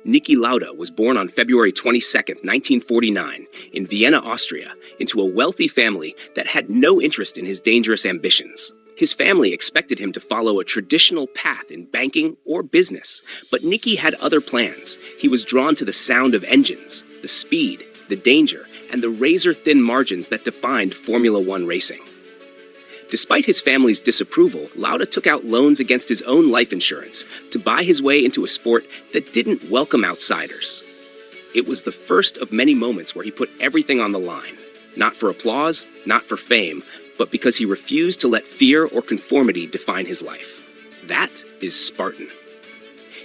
Niki Lauda was born on February 22, 1949, in Vienna, Austria, into a wealthy family that had no interest in his dangerous ambitions. His family expected him to follow a traditional path in banking or business, but Niki had other plans. He was drawn to the sound of engines, the speed, the danger, and the razor-thin margins that defined Formula One racing. Despite his family's disapproval, Lauda took out loans against his own life insurance to buy his way into a sport that didn't welcome outsiders. It was the first of many moments where he put everything on the line, not for applause, not for fame, but because he refused to let fear or conformity define his life. That is Spartan.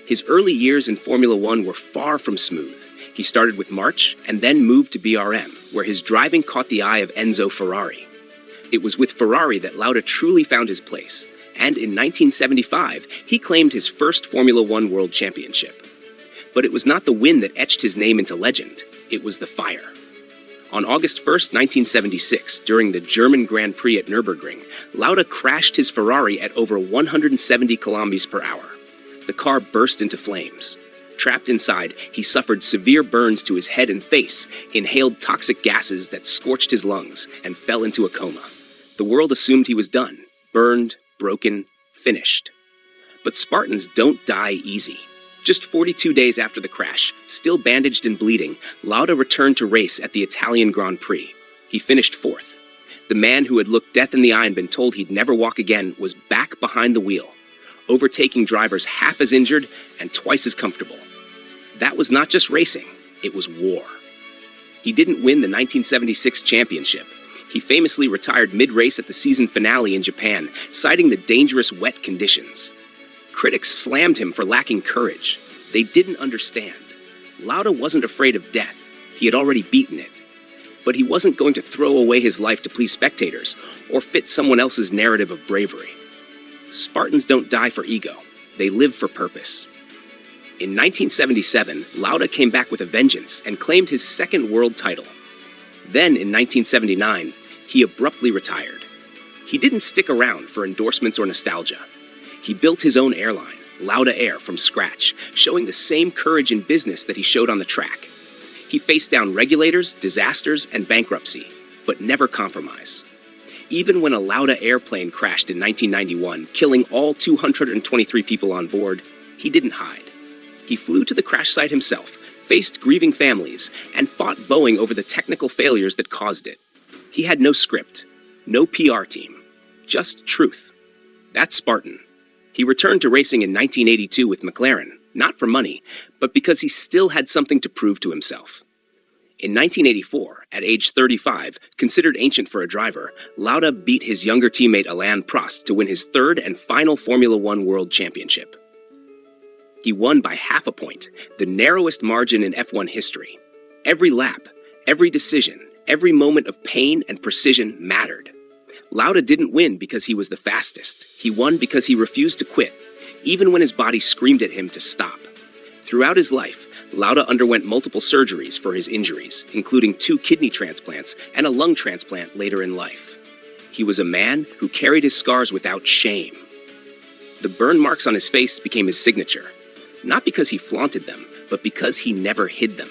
His early years in Formula One were far from smooth. He started with March and then moved to BRM, where his driving caught the eye of Enzo Ferrari. It was with Ferrari that Lauda truly found his place, and in 1975, he claimed his first Formula One World Championship. But it was not the win that etched his name into legend, it was the fire. On August 1, 1976, during the German Grand Prix at Nürburgring, Lauda crashed his Ferrari at over 170 kilometers per hour. The car burst into flames. Trapped inside, he suffered severe burns to his head and face, inhaled toxic gases that scorched his lungs, and fell into a coma. The world assumed he was done, burned, broken, finished. But Spartans don't die easy. Just 42 days after the crash, still bandaged and bleeding, Lauda returned to race at the Italian Grand Prix. He finished fourth. The man who had looked death in the eye and been told he'd never walk again was back behind the wheel, overtaking drivers half as injured and twice as comfortable. That was not just racing, it was war. He didn't win the 1976 championship. He famously retired mid-race at the season finale in Japan, citing the dangerous wet conditions. Critics slammed him for lacking courage. They didn't understand. Lauda wasn't afraid of death. He had already beaten it. But he wasn't going to throw away his life to please spectators or fit someone else's narrative of bravery. Spartans don't die for ego. They live for purpose. In 1977, Lauda came back with a vengeance and claimed his second world title. Then, in 1979, he abruptly retired. He didn't stick around for endorsements or nostalgia. He built his own airline, Lauda Air, from scratch, showing the same courage in business that he showed on the track. He faced down regulators, disasters, and bankruptcy, but never compromise. Even when a Lauda airplane crashed in 1991, killing all 223 people on board, he didn't hide. He flew to the crash site himself, faced grieving families, and fought Boeing over the technical failures that caused it. He had no script, no PR team, just truth. That's Spartan. He returned to racing in 1982 with McLaren, not for money, but because he still had something to prove to himself. In 1984, at age 35, considered ancient for a driver, Lauda beat his younger teammate Alain Prost to win his third and final Formula One World Championship. He won by half a point, the narrowest margin in F1 history. Every lap, every decision, every moment of pain and precision mattered. Lauda didn't win because he was the fastest. He won because he refused to quit, even when his body screamed at him to stop. Throughout his life, Lauda underwent multiple surgeries for his injuries, including 2 kidney transplants and a lung transplant later in life. He was a man who carried his scars without shame. The burn marks on his face became his signature, not because he flaunted them, but because he never hid them.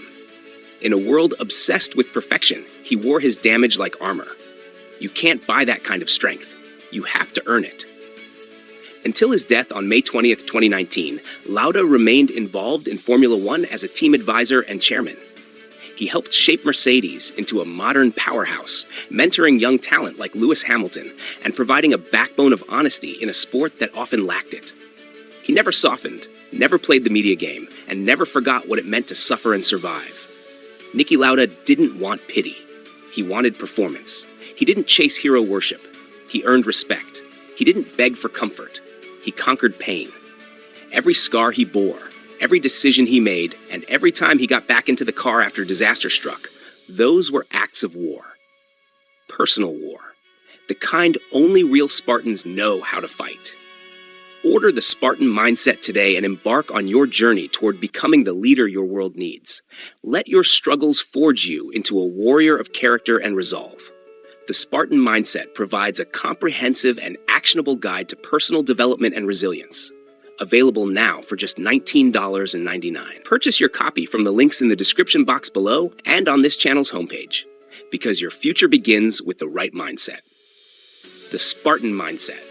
In a world obsessed with perfection, he wore his damage like armor. You can't buy that kind of strength. You have to earn it. Until his death on May 20th, 2019, Lauda remained involved in Formula One as a team advisor and chairman. He helped shape Mercedes into a modern powerhouse, mentoring young talent like Lewis Hamilton and providing a backbone of honesty in a sport that often lacked it. He never softened, never played the media game, and never forgot what it meant to suffer and survive. Niki Lauda didn't want pity. He wanted performance. He didn't chase hero worship. He earned respect. He didn't beg for comfort. He conquered pain. Every scar he bore, every decision he made, and every time he got back into the car after disaster struck, those were acts of war. Personal war. The kind only real Spartans know how to fight. Order the Spartan Mindset today and embark on your journey toward becoming the leader your world needs. Let your struggles forge you into a warrior of character and resolve. The Spartan Mindset provides a comprehensive and actionable guide to personal development and resilience. available now for just $19.99. Purchase your copy from the links in the description box below and on this channel's homepage, because your future begins with the right mindset. The Spartan Mindset.